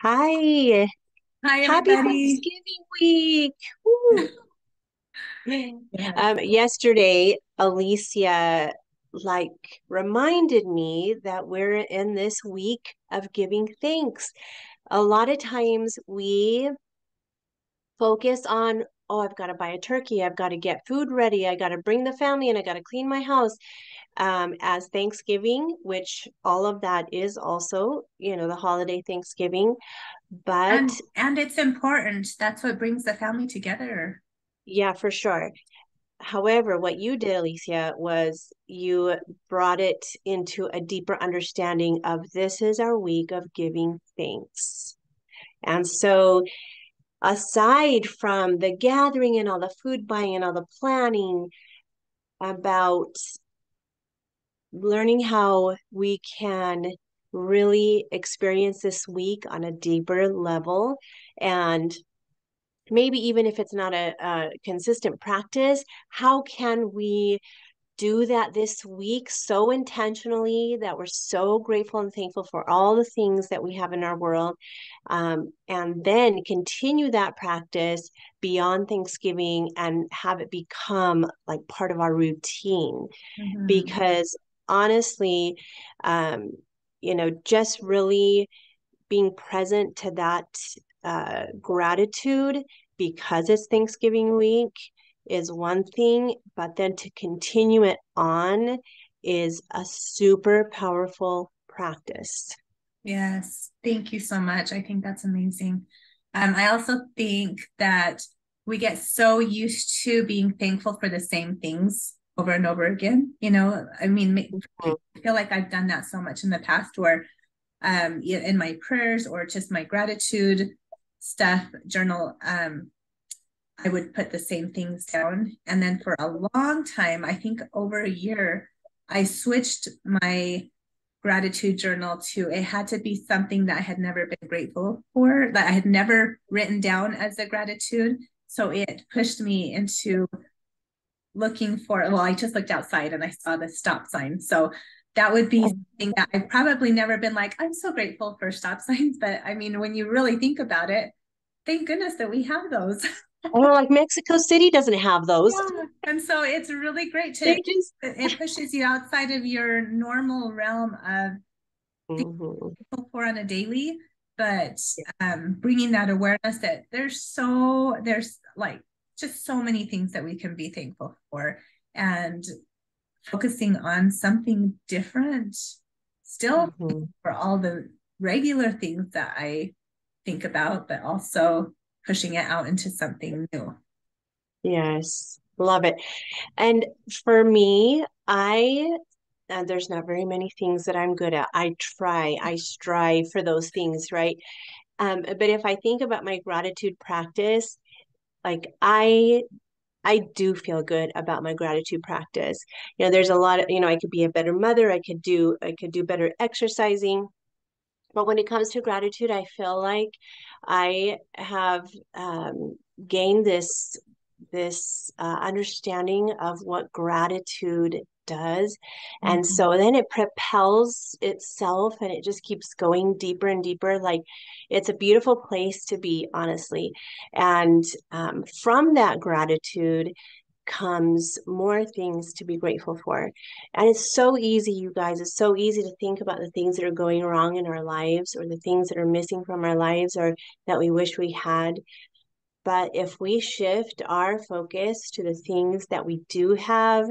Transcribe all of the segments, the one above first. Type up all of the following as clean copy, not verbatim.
Hi, Hi, happy everybody. Thanksgiving week. Woo. Yes. Yesterday, Alicia reminded me that we're in this week of giving thanks. A lot of times we focus on, oh, I've got to buy a turkey, I've got to get food ready, I got to bring the family and I got to clean my house. As Thanksgiving, which all of that is also, the holiday Thanksgiving. But And it's important. That's what brings the family together. yeah, for sure. However, what you did, Alicia, was you brought it into a deeper understanding of this is our week of giving thanks. And so, aside from the gathering and all the food buying and all the planning about learning how we can really experience this week on a deeper level, and maybe even if it's not a consistent practice, how can we do that this week so intentionally that we're so grateful and thankful for all the things that we have in our world, and then continue that practice beyond Thanksgiving and have it become like part of our routine. Mhm. Because honestly, um, just really being present to that gratitude because it's Thanksgiving week is one thing, but then to continue it on is a super powerful practice. Yes. Thank you so much. I think that's amazing. I also think that we get so used to being thankful for the same things over and over again. I feel like I've done that so much in the past where in my prayers or just my gratitude stuff journal, I would put the same things down. And then for a long time, I think over a year, I switched my gratitude journal to it had to be something that I had never been grateful for, that I had never written down as a gratitude. So it pushed me into looking for, well, I just looked outside and I saw the stop sign. So that would be something that I've probably never been like, I'm so grateful for stop signs. But I mean, when you really think about it, thank goodness that we have those. Oh, like Mexico City doesn't have those. Yeah. And so it's really great They to, just. it pushes you outside of your normal realm of Mhm. thankful for on a daily, but bringing that awareness that there's like just so many things that we can be thankful for and focusing on something different, still Mhm. for all the regular things that I think about, but also pushing it out into something new. Yes, love it. And for me, there's not very many things that I'm good at. I strive for those things, right? But if I think about my gratitude practice, like I do feel good about my gratitude practice. There's a lot of, I could be a better mother, I could do better exercising. But when it comes to gratitude, I feel like I have gained this understanding of what gratitude does. And Mhm. so then it propels itself and it just keeps going deeper and deeper. Like it's a beautiful place to be, honestly. And from that gratitude comes more things to be grateful for. And it's so easy, you guys. It's so easy to think about the things that are going wrong in our lives or the things that are missing from our lives or that we wish we had. But if we shift our focus to the things that we do have,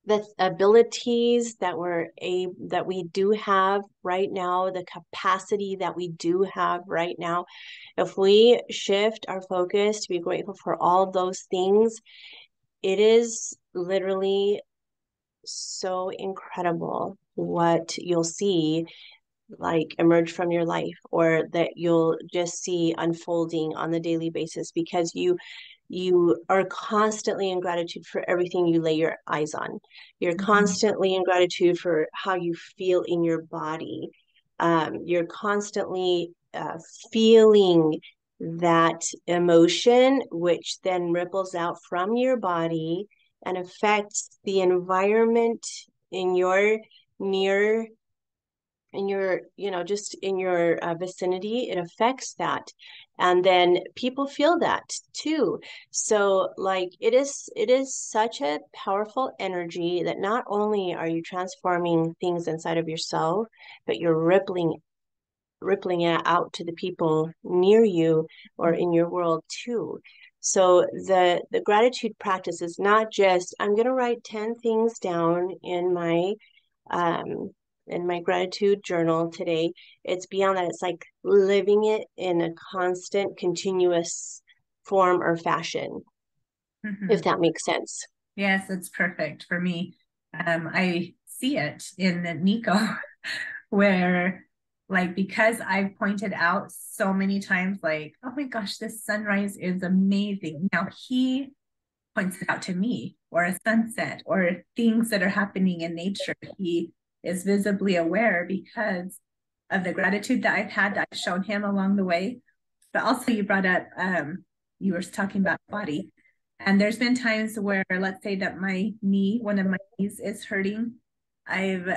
the abilities that we do have right now, the capacity that we do have right now, if we shift our focus to be grateful for all those things, it is literally so incredible what you'll see like emerge from your life or that you'll just see unfolding on the daily basis because you are constantly in gratitude for everything you lay your eyes on. You're Mhm. constantly in gratitude for how you feel in your body. You're constantly feeling that emotion, which then ripples out from your body and affects the environment in your near in your, just in your vicinity, it affects that. And then people feel that too. So like it is such a powerful energy that not only are you transforming things inside of yourself, but you're rippling it out to the people near you or in your world too. So the gratitude practice is not just I'm going to write 10 things down um in my gratitude journal today. It's beyond that. It's like living it in a constant, continuous form or fashion, if Mhm. that makes sense. Yes, it's perfect for me. I see it in Nico, where like because I've pointed out so many times, like, oh my gosh, this sunrise is amazing. Now he points it out to me, or a sunset, or things that are happening in nature. He is visibly aware because of the gratitude that I've had that I've shown him along the way. But also, you brought up, you were talking about body. And there's been times where, let's say that my knee, one of my knees is hurting. I've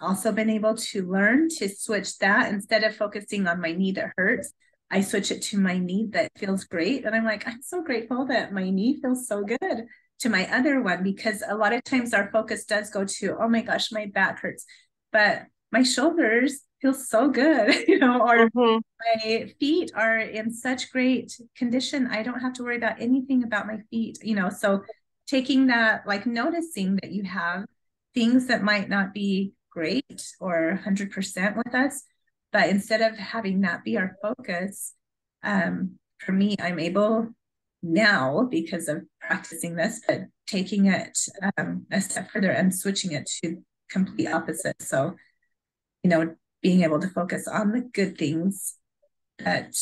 also been able to learn to switch that instead of focusing on my knee that hurts. I switch it to my knee that feels great. And I'm like, I'm so grateful that my knee feels so good to my other one, because a lot of times our focus does go to, oh my gosh, my back hurts. But my shoulders feel so good, or Mm-hmm. my feet are in such great condition. I don't have to worry about anything about my feet. So taking that, like noticing that you have things that might not be great or 100% with us, but instead of having that be our focus, for me, I'm able now, because of practicing this, but taking it a step further and switching it to complete opposite. So, being able to focus on the good things that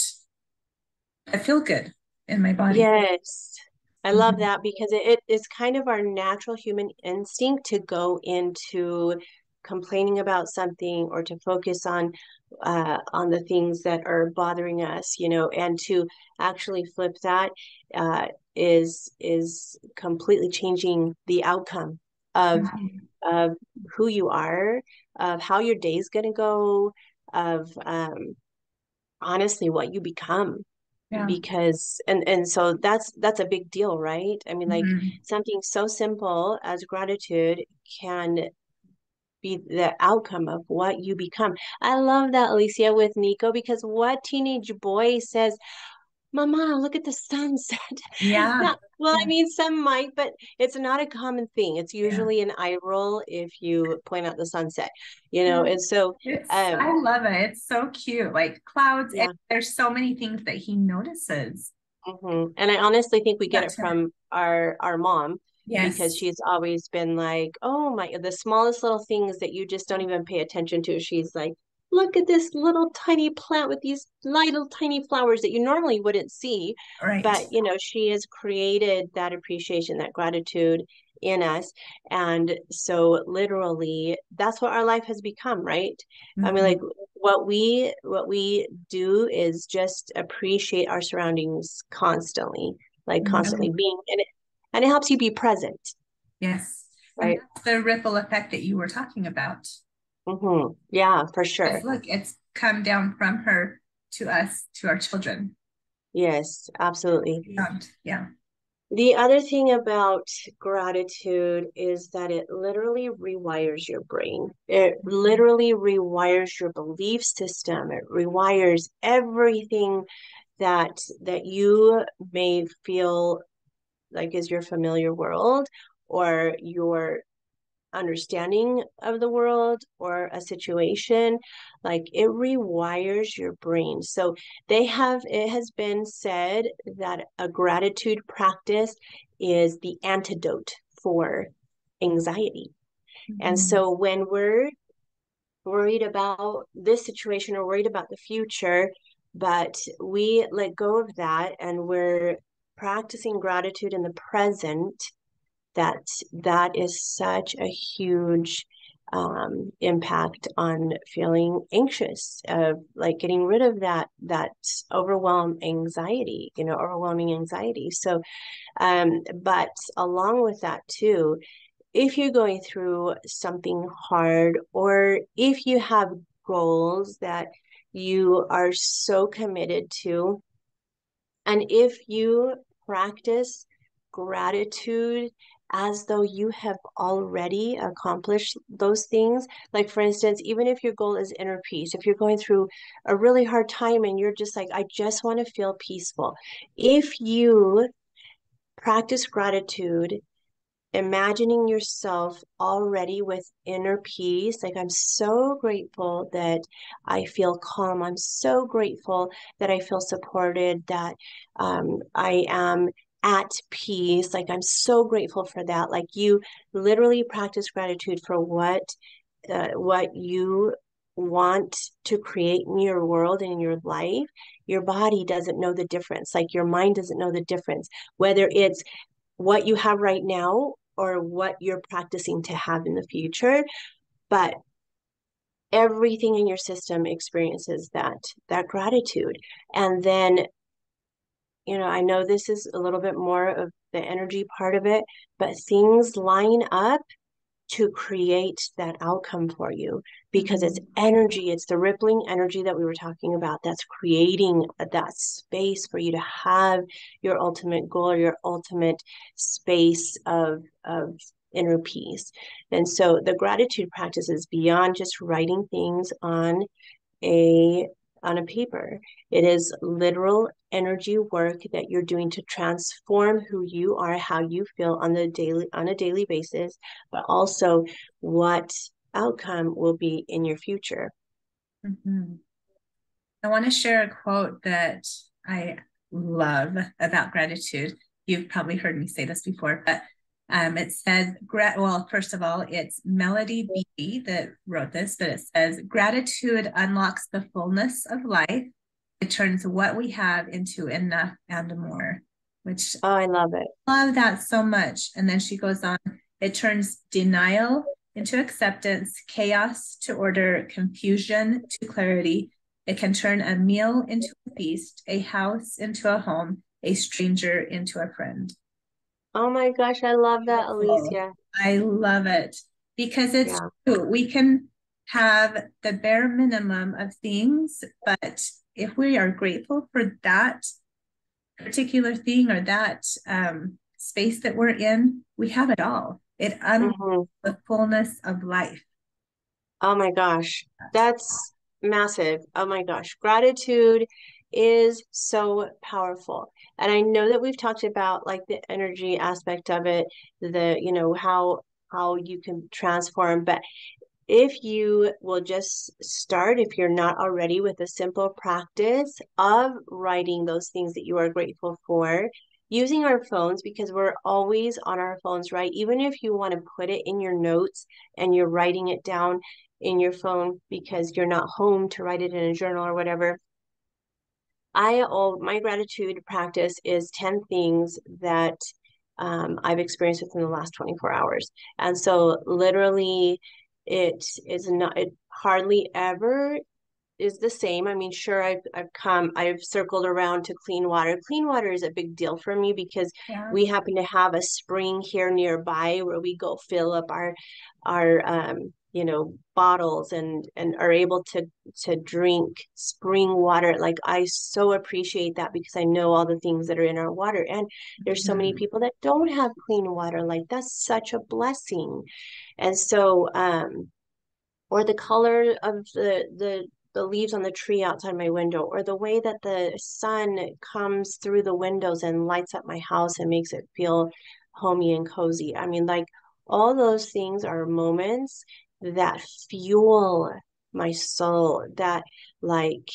I feel good in my body. Yes. I love Mhm. that because it is kind of our natural human instinct to go into complaining about something or to focus on the things that are bothering us, and to actually flip that uh, is completely changing the outcome of Mhm. of who you are, of how your day's going to go, of honestly what you become. Yeah. Because and so that's a big deal, right? I mean, like Mhm. something so simple as gratitude can be the outcome of what you become. I love that, Alicia, with Nico, because what teenage boy says, Mama, look at the sunset? Yeah. Not, well, I Yeah. mean, some might, but it's not a common thing. It's Yeah. usually an eye roll if you point out the sunset, Yeah. and so I um love it. It's so cute. Like clouds, and yeah. there's so many things that he notices. And I honestly think we get That it too. from our mom because Yes. she's always been like, oh my, the smallest little things that you just don't even pay attention to. She's like, look at this little tiny plant with these little tiny flowers that you normally wouldn't see. Right. But, she has created that appreciation, that gratitude in us. And so literally that's what our life has become, right? I mean, like Mhm. what we do is just appreciate our surroundings constantly, like Yeah. constantly being in it, and it helps you be present, Yes. And right? that's the ripple effect that you were talking about. Yeah, for Because sure. look, it's come down from her to us, to our children. Yes, absolutely. Beyond. Yeah. The other thing about gratitude is that it literally rewires your brain. It Mhm. literally rewires your belief system. It rewires everything that you may feel like is your familiar world or your understanding of the world or a situation. Like it rewires your brain. So it has been said that a gratitude practice is the antidote for anxiety. And Mhm. so when we're worried about this situation or worried about the future, but we let go of that and we're practicing gratitude in the present, that that is such a huge impact on feeling anxious, of like getting rid of that overwhelming anxiety. So but along with that too if you're going through something hard, or if you have goals that you are so committed to, and if you practice gratitude as though you have already accomplished those things, like for instance, even if your goal is inner peace, if you're going through a really hard time and you're just like, I just want to feel peaceful, if you practice gratitude, imagining yourself already with inner peace. Like, I'm so grateful that I feel calm. I'm so grateful that I feel supported, that I am at peace. Like, I'm so grateful for that. Like, you literally practice gratitude for what you want to create in your world and in your life. Your body doesn't know the difference. Like, your mind doesn't know the difference, whether it's what you have right now or what you're practicing to have in the future. But everything in your system experiences that gratitude. And then, I know this is a little bit more of the energy part of it, but things line up to create that outcome for you, because it's Mhm. energy, it's the rippling energy that we were talking about that's creating that space for you to have your ultimate goal, or your ultimate space of inner peace. And so the gratitude practice is beyond just writing things a on a paper. It is literal energy work that you're doing to transform who you are, how you feel on a daily basis, but also what outcome will be in your future. Mhm. I want to share a quote that I love about gratitude. You've probably heard me say this before, but it says, well, first of all, it's Melody Beattie that wrote this, but it says, gratitude unlocks the fullness of life. It turns what we have into enough and more, which Oh, I love it. I love that so much. And then she goes on, it turns denial into acceptance, chaos to order, confusion to clarity. It can turn a meal into a feast, a house into a home, a stranger into a friend. Oh my gosh, I love that, Beautiful. Alicia. I love it because it's Yeah. true. We can have the bare minimum of things, but if we are grateful for that particular thing or that space that we're in, we have it all. It unlocks Hmm. the fullness of life. Oh my gosh, that's massive. Oh my gosh, gratitude is so powerful. And I know that we've talked about like the energy aspect of it, how you can transform, but if you will just start, if you're not already, with a simple practice of writing those things that you are grateful for, using our phones, because we're always on our phones, right? Even if you want to put it in your notes and you're writing it down in your phone because you're not home to write it in a journal or whatever. My gratitude practice is 10 things that I've experienced within the last 24 hours. And so literally it hardly ever is the same. I mean, sure, I've circled around to clean water. Clean water is a big deal for me because Yeah. we happen to have a spring here nearby where we go fill up our bottles and are able to drink spring water. Like, I so appreciate that because I know all the things that are in our water. And there's so many Mhm. people that don't have clean water. Like, that's such a blessing. And so, or the color of the leaves on the tree outside my window, or the way that the sun comes through the windows and lights up my house and makes it feel homey and cozy. I mean, like, all those things are moments that fuel my soul, that, like,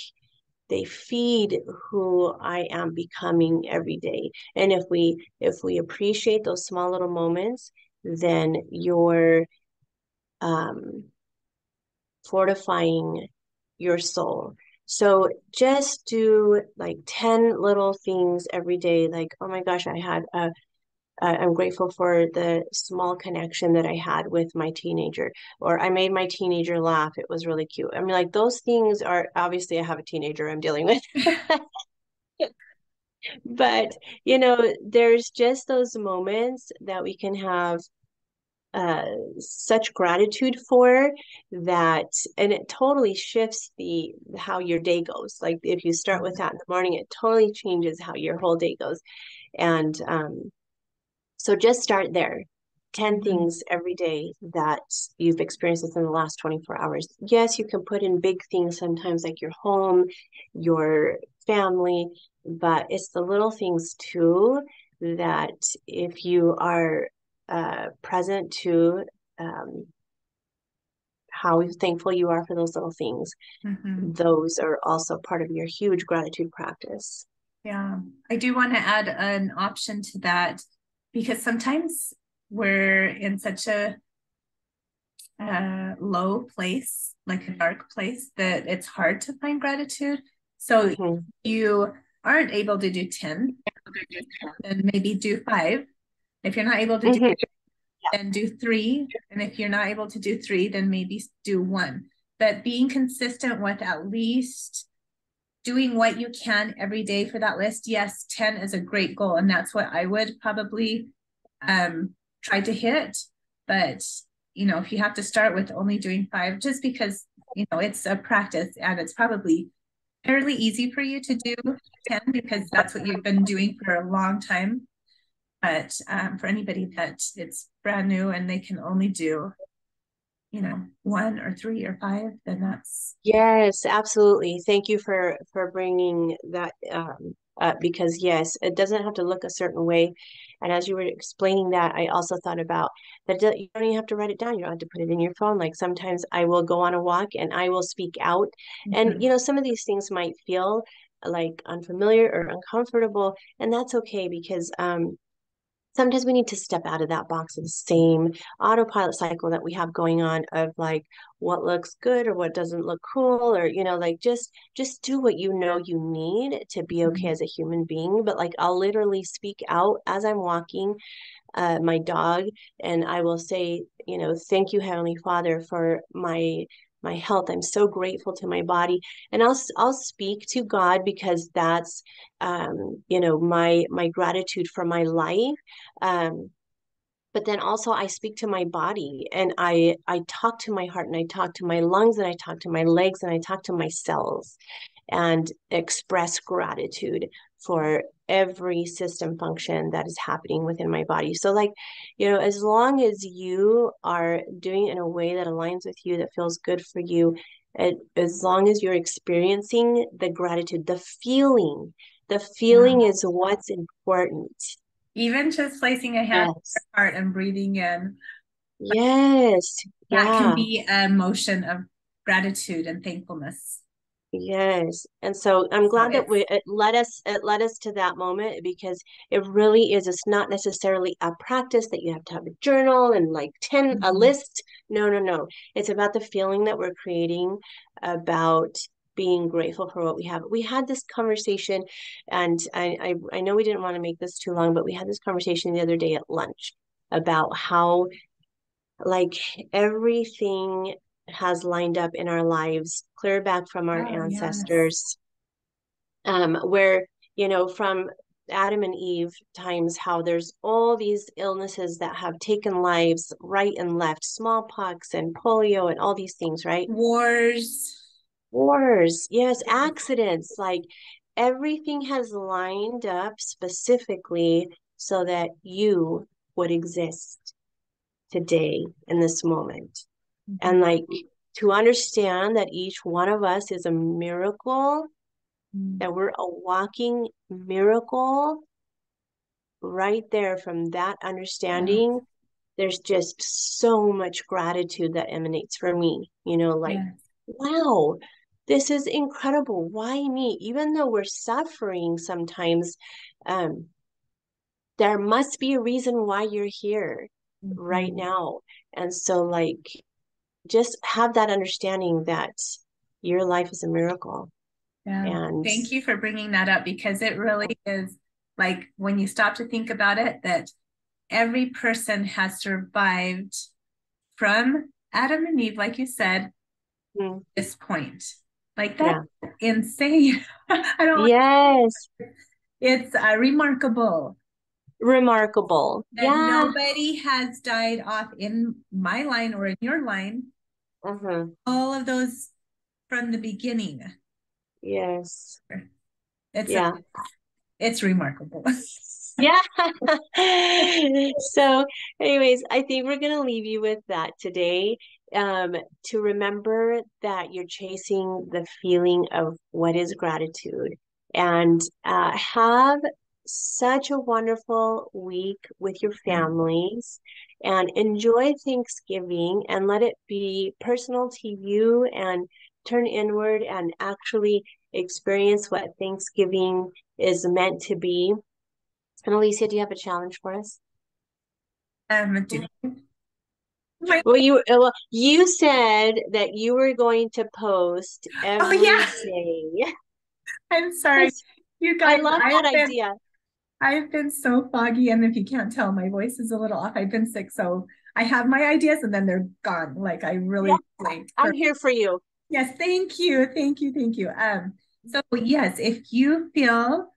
they feed who I am becoming every day. And if we appreciate those small little moments, then you're um fortifying your soul. So just do like 10 little things every day. Like, oh my gosh, I'm grateful for the small connection that I had with my teenager, or I made my teenager laugh. It was really cute. I mean, like, those things are, obviously I have a teenager I'm dealing with. But, there's just those moments that we can have uh, such gratitude for that, and it totally shifts the how your day goes. Like if you start with that in the morning, it totally changes how your whole day goes. And so just start there. 10 Mm-hmm. things every day that you've experienced within the last 24 hours. Yes, you can put in big things sometimes, like your home, your family, but it's the little things too that if you are present to um, how thankful you are for those little things, Mm-hmm. those are also part of your huge gratitude practice. Yeah, I do want to add an option to that because sometimes we're in such a low place, like a dark place, that it's hard to find gratitude. So Mm-hmm. you aren't able to do 10, then maybe do 5. If you're not able to do, Mm-hmm. then do 3. And if you're not able to do 3, then maybe do 1. But being consistent with at least doing what you can every day for that list. Yes, 10 is a great goal. And that's what I would probably try to hit. But, if you have to start with only doing 5, just because, it's a practice and it's probably fairly easy for you to do 10 because that's what you've been doing for a long time. But for anybody that it's brand new and they can only do, 1 or 3 or 5, then that's. Yes, absolutely. Thank you for bringing that up because yes, it doesn't have to look a certain way. And as you were explaining that, I also thought about that you don't even have to write it down. You don't have to put it in your phone. Like sometimes I will go on a walk and I will speak out. And Mhm. some of these things might feel like unfamiliar or uncomfortable, and that's okay because sometimes we need to step out of that box of the same autopilot cycle that we have going on of like what looks good or what doesn't look cool or like just do what you need to be okay Mhm. as a human being. But like I'll literally speak out as I'm walking my dog, and I will say, thank you, Heavenly Father, for my health. I'm so grateful to my body, and I'll speak to God because that's my gratitude for my life. Um, but then also I speak to my body and I talk to my heart and I talk to my lungs and I talk to my legs and I talk to my cells and express gratitude for every system function that is happening within my body. So like, as long as you are doing it in a way that aligns with you, that feels good for you, as long as you're experiencing the gratitude, the Yeah. feeling is what's important. Even just placing a hand on your Yes. heart and breathing in, Yes. that can Yeah. be a motion of gratitude and thankfulness. Yes. And so I'm So glad that it led us to that moment because it really is. It's not necessarily a practice that you have to have a journal and like 10 a Mhm. list. No, no, no. It's about the feeling that we're creating about being grateful for what we have. We had this conversation, and I know we didn't want to make this too long, but we had this conversation the other day at lunch about how like everything has lined up in our lives clear back from our Oh, yes. ancestors, where from Adam and Eve times, how there's all these illnesses that have taken lives right and left, smallpox and polio and all these things, right? Wars. Wars, yes, accidents, like everything has lined up specifically so that you would exist today in this moment. And Mhm. like to understand that each one of us is a miracle, Mhm. that we're a walking miracle right there from that Yeah. understanding, there's just so much gratitude that emanates from me, like, Yes. wow, this is incredible. Why me? Even though we're suffering sometimes, um, there must be a reason why you're here right Mhm. now. And so, like, just have that understanding that your life is a miracle. Yeah. And Thank you for bringing that up because it really is like when you stop to think about it, that every person has survived from Adam and Eve, like you said, mm, this point. Like that's yeah. insane. I don't like Yes. it's remarkable. Remarkable. that Yeah. nobody has died off in my line or in your line. Uh-huh. All of those from the beginning. Yes. It's a, Yeah. it's remarkable. Yeah. So, anyways, I think we're going to leave you with that today. To remember that you're chasing the feeling of what is gratitude and have such a wonderful week with your families and enjoy Thanksgiving and let it be personal to you and turn inward and actually experience what Thanksgiving is meant to be. And Alicia, do you have a challenge for us? Do my, You said that you were going to post oh every yeah, day. I'm sorry. You I guys, love that idea. I've been so foggy, and if you can't tell, my voice is a little off. I've been sick, so I have my ideas and then they're gone. Like I Yeah, really like I'm here for you. yes, thank you, thank you, thank you. So yes, if you feel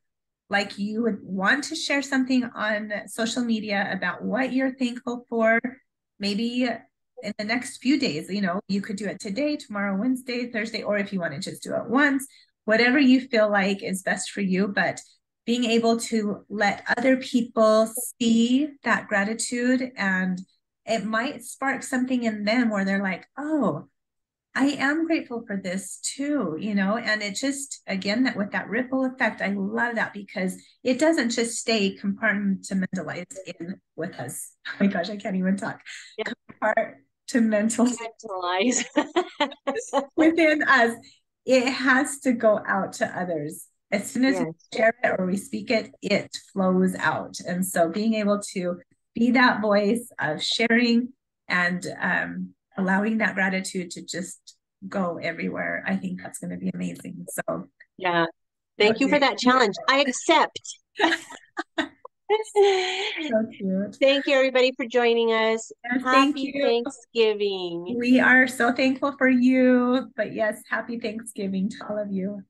like you would want to share something on social media about what you're thankful for, maybe in the next few days, you could do it today, tomorrow, Wednesday, Thursday, or if you want to just do it once, whatever you feel like is best for you. But being able to let other people see that gratitude, and it might spark something in them where they're like, oh, I am grateful for this too, and it just, again, that with that ripple effect, I love that because it doesn't just stay compartmentalized in with us. Oh my gosh, I can't even talk. Yeah, Compartmentalized mentalize. within us. It has to go out to others. As soon as we Yes. share it or we speak it, it flows out. And so being able to be that voice of sharing and allowing that gratitude to just go everywhere, I think that's going to be amazing. So Yeah. that Thank would you for be that challenge. I accept. so cute. Thank you, everybody, for joining us. Yes, thank Happy you. Thanksgiving. We are so thankful for you. But yes, happy Thanksgiving to all of you.